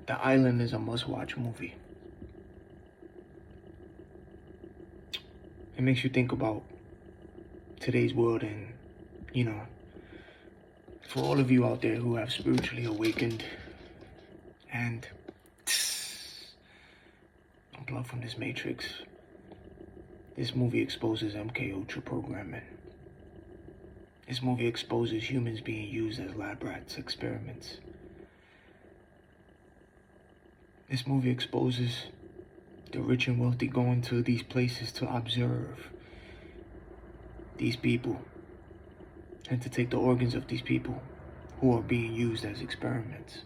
The Island is a must-watch movie. It makes you think about today's world and, you know, for all of you out there who have spiritually awakened and unplugged from this matrix, this movie exposes MK Ultra programming. This movie exposes humans being used as lab rats experiments. This movie exposes the rich and wealthy going to these places to observe these people and to take the organs of these people who are being used as experiments.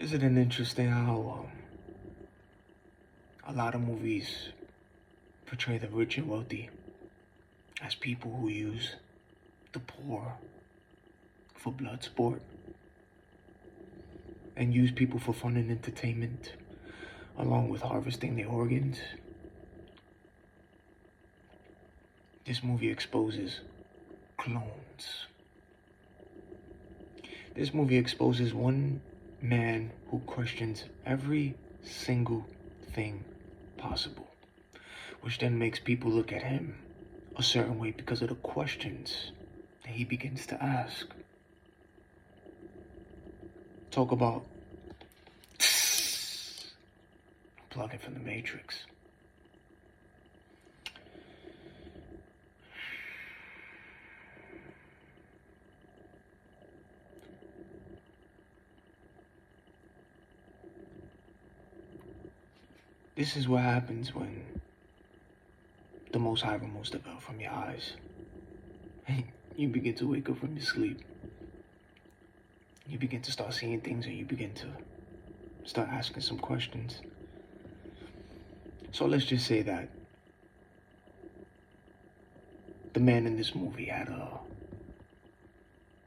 Isn't it interesting how a lot of movies portray the rich and wealthy as people who use the poor for blood sport and use people for fun and entertainment along with harvesting their organs? This movie exposes clones. This movie exposes one man who questions every single thing possible, which then makes people look at him a certain way because of the questions that he begins to ask. Talk about plugging from the Matrix. This is what happens when the Most High removes the veil from your eyes. You begin to wake up from your sleep. You begin to start seeing things and you begin to start asking some questions. So let's just say that the man in this movie had a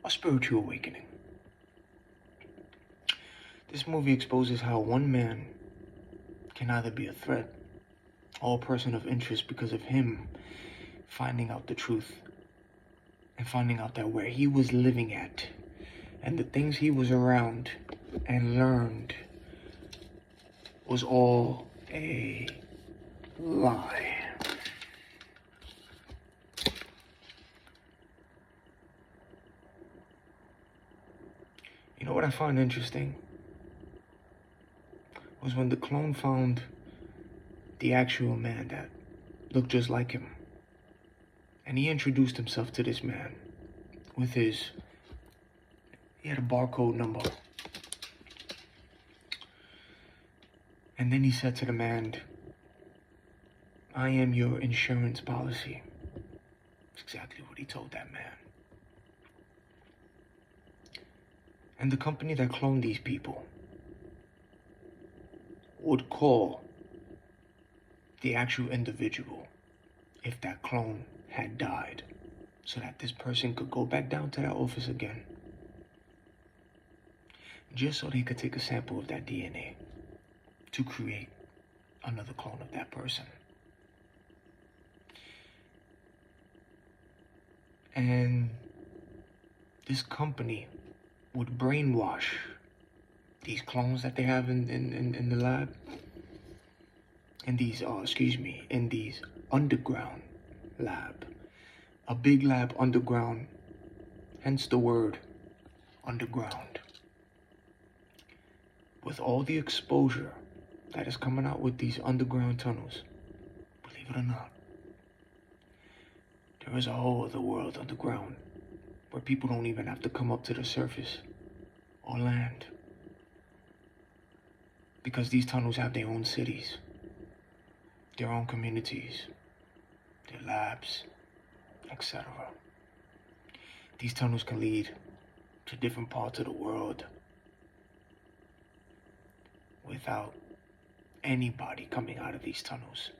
spiritual awakening. This movie exposes how one man can either be a threat or a person of interest because of him finding out the truth and finding out that where he was living at and the things he was around and learned was all a lie. You know what I find interesting was when the clone found the actual man that looked just like him. And he introduced himself to this man with he had a barcode number. And then he said to the man, "I am your insurance policy." That's exactly what he told that man. And the company that cloned these people would call the actual individual if that clone had died, so that this person could go back down to that office again, just so they could take a sample of that DNA to create another clone of that person. And this company would brainwash these clones that they have in the lab, in these underground lab. A big lab underground, hence the word underground. With all the exposure that is coming out with these underground tunnels, believe it or not, there is a whole other world underground where people don't even have to come up to the surface or land, because these tunnels have their own cities, their own communities, their labs, etc. These tunnels can lead to different parts of the world without anybody coming out of these tunnels.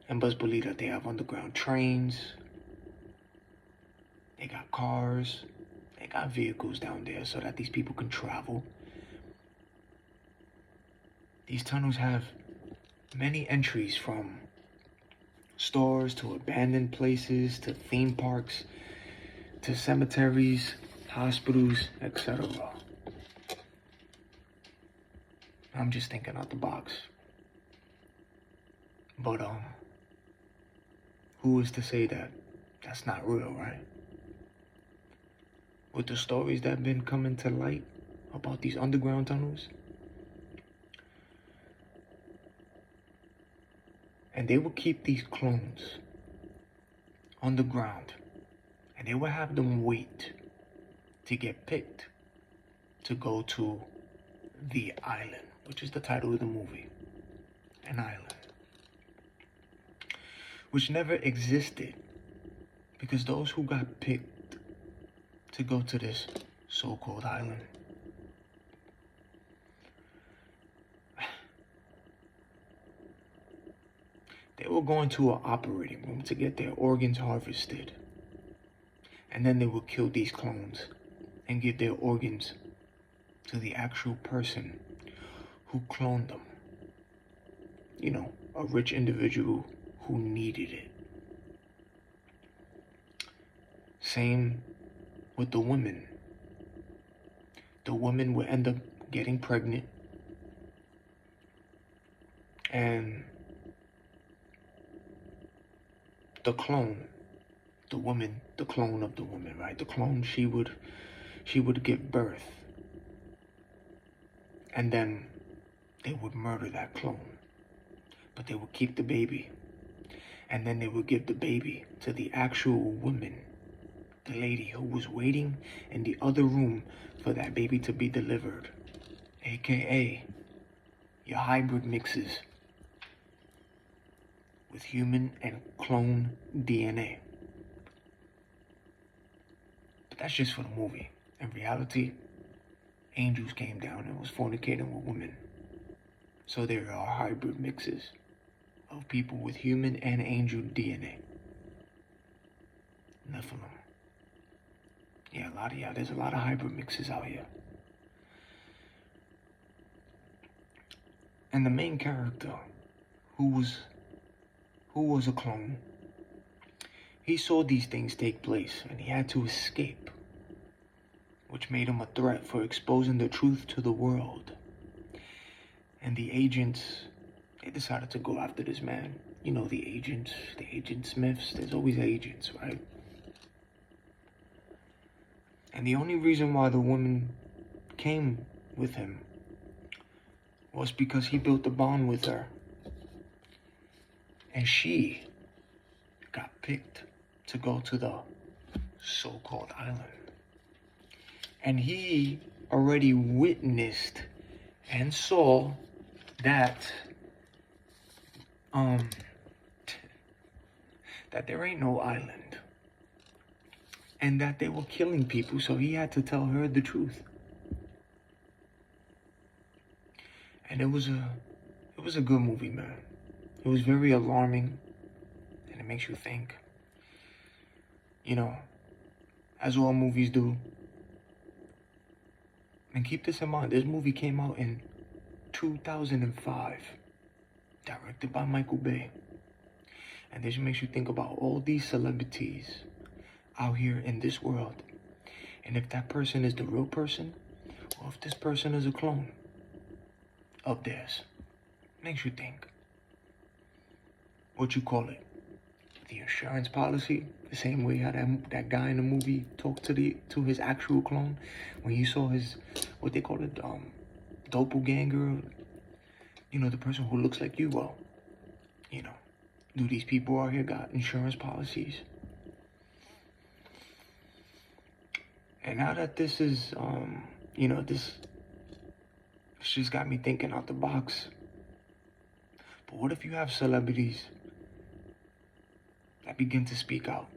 And best believe that they have underground trains, they got cars, they got vehicles down there so that these people can travel. These tunnels have many entries from Stores to abandoned places to theme parks to cemeteries, hospitals, etc. I'm just thinking out the box. But who is to say that that's not real, right? With the stories that have been coming to light about these underground tunnels, and they will keep these clones underground, and they will have them wait to get picked to go to the island, which is the title of the movie, an island, which never existed, because those who got picked to go to this so-called island, they were going to an operating room to get their organs harvested. And then they would kill these clones and give their organs to the actual person who cloned them. You know, a rich individual who needed it. Same with the women. The women would end up getting pregnant. And the clone, the woman, the clone of the woman, right? The clone, she would give birth. And then they would murder that clone. But they would keep the baby. And then they would give the baby to the actual woman, the lady who was waiting in the other room for that baby to be delivered. AKA your hybrid mixes with human and clone DNA. But that's just for the movie. In reality, angels came down and was fornicating with women. So there are hybrid mixes of people with human and angel DNA. Nephilim. Yeah, there's a lot of hybrid mixes out here. And the main character, who was a clone, he saw these things take place and he had to escape, which made him a threat for exposing the truth to the world. And the agents, they decided to go after this man. You know, the Agent Smiths, there's always agents, right? And the only reason why the woman came with him was because he built a bond with her. And she got picked to go to the so-called island. And he already witnessed and saw that that there ain't no island. And that they were killing people, so he had to tell her the truth. And it was a good movie, man. It was very alarming, and it makes you think. You know, as all movies do. And keep this in mind, this movie came out in 2005, directed by Michael Bay. And this makes you think about all these celebrities out here in this world. And if that person is the real person, or if this person is a clone of theirs. Makes you think. What you call it? The insurance policy? The same way how that guy in the movie talked to his actual clone when he saw his, what they call it, doppelganger. You know, the person who looks like you. Well, you know, do these people out here got insurance policies? And now that this is, you know, this just got me thinking out the box. But what if you have celebrities that begin to speak out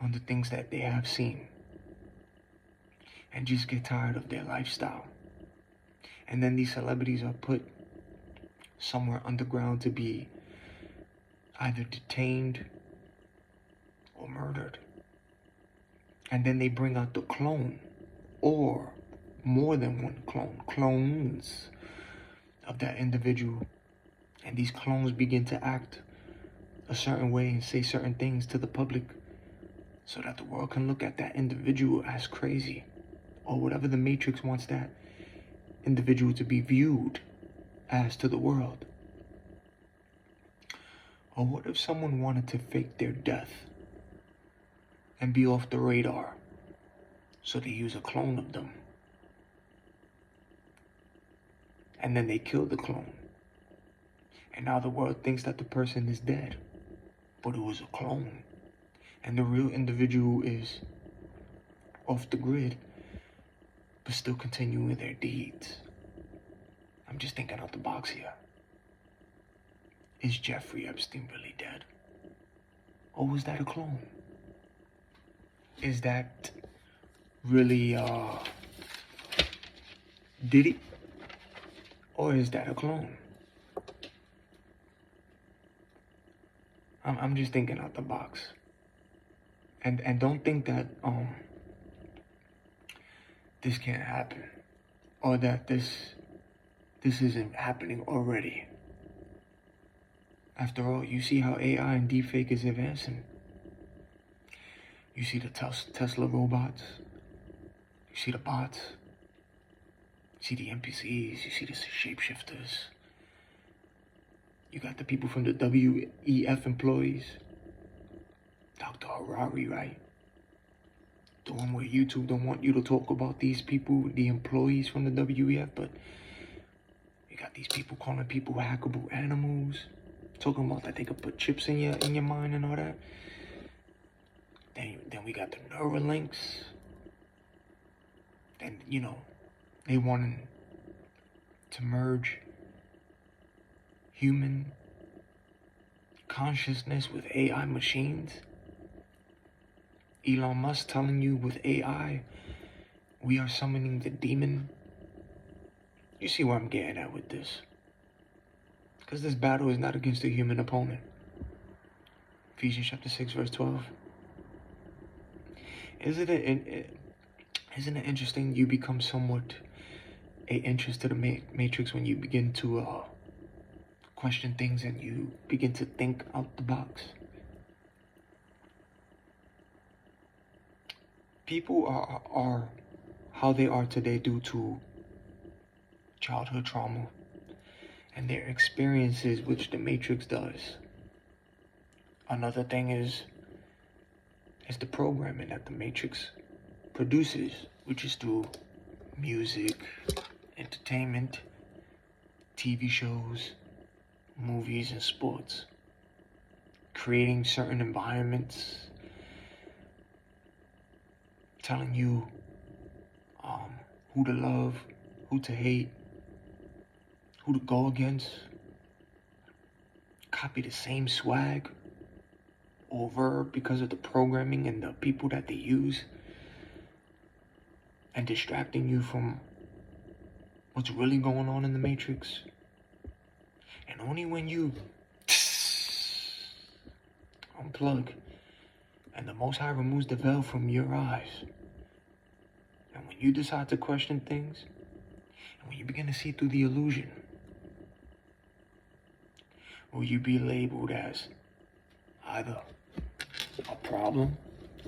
on the things that they have seen and just get tired of their lifestyle? And then these celebrities are put somewhere underground to be either detained or murdered. And then they bring out the clone, or more than one clone, clones of that individual. And these clones begin to act a certain way and say certain things to the public so that the world can look at that individual as crazy, or whatever the Matrix wants that individual to be viewed as to the world. Or what if someone wanted to fake their death and be off the radar, so they use a clone of them, and then they kill the clone, and now the world thinks that the person is dead, but it was a clone, and the real individual is off the grid, but still continuing their deeds. I'm just thinking out the box here. Is Jeffrey Epstein really dead? Or was that a clone? Is that really Diddy? Or is that a clone? I'm just thinking out the box. And don't think that this can't happen, or that this isn't happening already. After all, you see how AI and deepfake is advancing. You see the Tesla robots. You see the bots. You see the NPCs. You see the shapeshifters. You got the people from the WEF employees. Dr. Harari, right? The one where YouTube don't want you to talk about these people, the employees from the WEF, but you got these people calling people hackable animals, talking about that they could put chips in your mind and all that. Then we got the Neuralinks. And they wanted to merge human consciousness with AI machines. Elon Musk telling you with AI, we are summoning the demon. You see where I'm getting at with this. Because this battle is not against a human opponent. Ephesians chapter 6, verse 12. Isn't it interesting you become somewhat a interest to the Matrix when you begin to question things and you begin to think out the box? People are how they are today due to childhood trauma and their experiences, which the Matrix does. Another thing is the programming that the Matrix produces, which is through music, entertainment, TV shows, movies, and sports. Creating certain environments, telling you who to love, who to hate, who to go against. Copy the same swag over because of the programming and the people that they use, and distracting you from what's really going on in the Matrix. And only when you unplug and the Most High removes the veil from your eyes, and when you decide to question things, and when you begin to see through the illusion, will you be labeled as either a problem?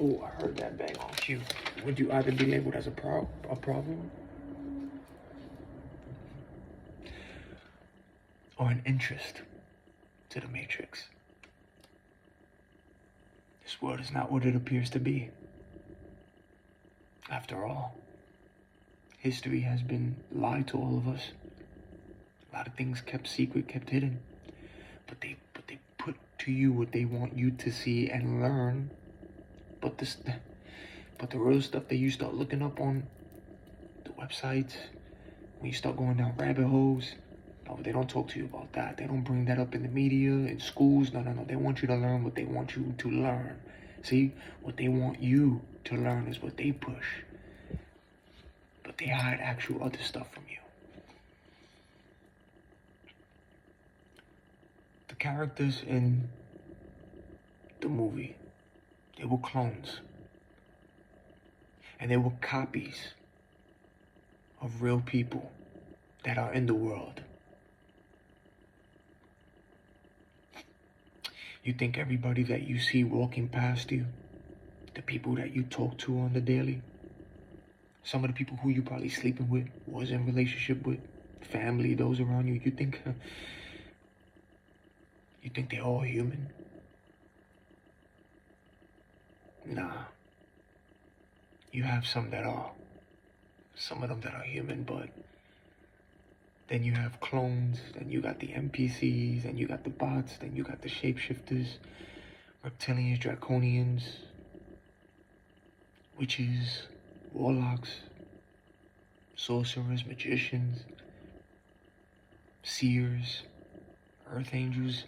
Oh, I heard that bang on cue. Would you either be labeled as a problem or an interest to the Matrix? This world is not what it appears to be. After all, history has been lied to all of us. A lot of things kept secret, kept hidden. But they put to you what they want you to see and learn. But the real stuff that you start looking up on the websites, when you start going down rabbit holes, no, they don't talk to you about that. They don't bring that up in the media, in schools. No. They want you to learn what they want you to learn. See, what they want you to learn is what they push. But they hide actual other stuff from you. The characters in the movie, they were clones. And they were copies of real people that are in the world. You think everybody that you see walking past you, the people that you talk to on the daily, some of the people who you probably sleeping with, was in relationship with, family, those around you, you think they're all human? Nah. You have some that are. Some of them that are human, but then you have clones, then you got the NPCs, then you got the bots, then you got the shapeshifters, reptilians, draconians, witches, warlocks, sorcerers, magicians, seers, earth angels.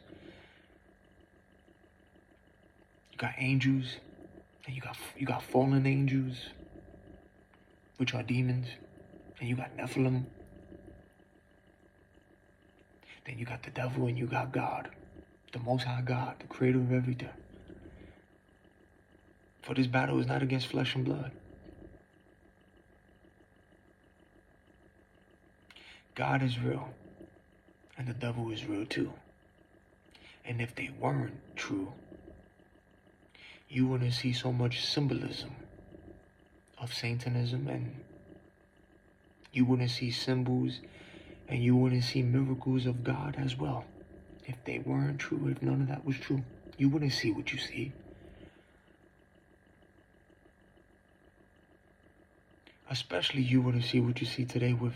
You got angels, and you got fallen angels, which are demons, and you got Nephilim. Then you got the devil, and you got God, the Most High God, the creator of everything. For this battle is not against flesh and blood. God is real, and the devil is real too. And if they weren't true, you wouldn't see so much symbolism of Satanism, and you wouldn't see symbols, and you wouldn't see miracles of God as well. If they weren't true, if none of that was true, you wouldn't see what you see. Especially you wouldn't see what you see today with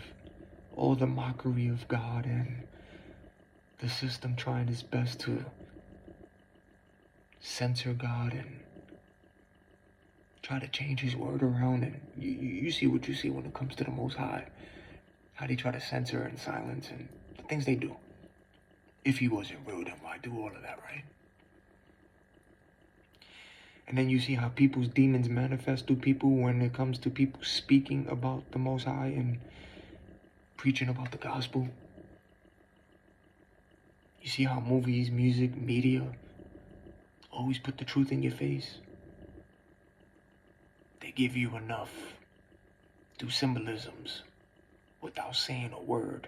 all the mockery of God and the system trying its best to censor God and try to change his word around. And you see what you see when it comes to the Most High. How they try to censor and silence and the things they do. If he wasn't real, then why do all of that, right? And then you see how people's demons manifest through people when it comes to people speaking about the Most High and preaching about the gospel. You see how movies, music, media always put the truth in your face. They give you enough through symbolisms without saying a word.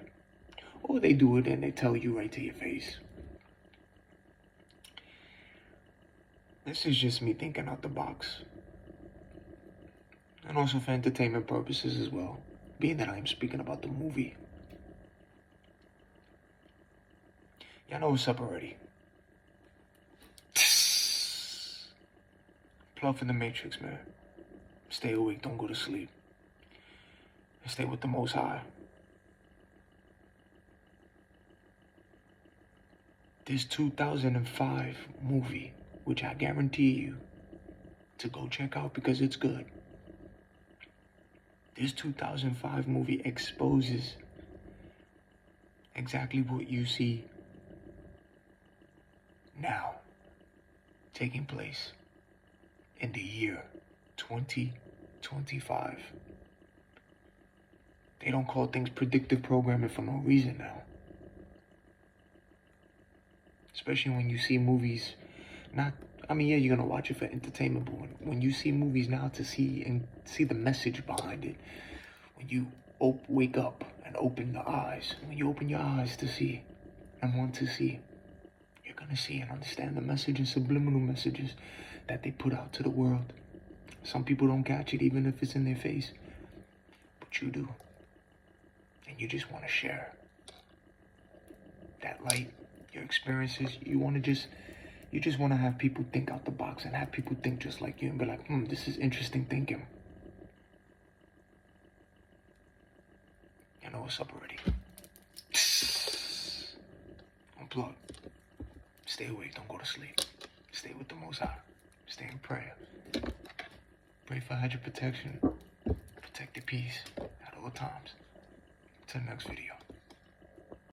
Or they do it and they tell you right to your face. This is just me thinking out the box. And also for entertainment purposes as well, being that I am speaking about the movie. Y'all know what's up already. Plug for the Matrix, man. Stay awake, don't go to sleep. And stay with the Most High. This 2005 movie, which I guarantee you to go check out because it's good. This 2005 movie exposes exactly what you see now taking place in the year 2025. They don't call things predictive programming for no reason now. Especially when you see movies, yeah, you're gonna watch it for entertainment, but when you see movies now to see the message behind it, when you wake up and open the eyes, when you open your eyes to see and want to see, you're gonna see and understand the messages, subliminal messages that they put out to the world. Some people don't catch it even if it's in their face, but you do. And you just want to share that light, your experiences. You just want to have people think out the box and have people think just like you and be like, this is interesting thinking. You know what's up already. Unplug. Stay awake, don't go to sleep. Stay with the Most High. Stay in prayer. Pray for hedge of protection. Protect the peace at all times. Till the next video.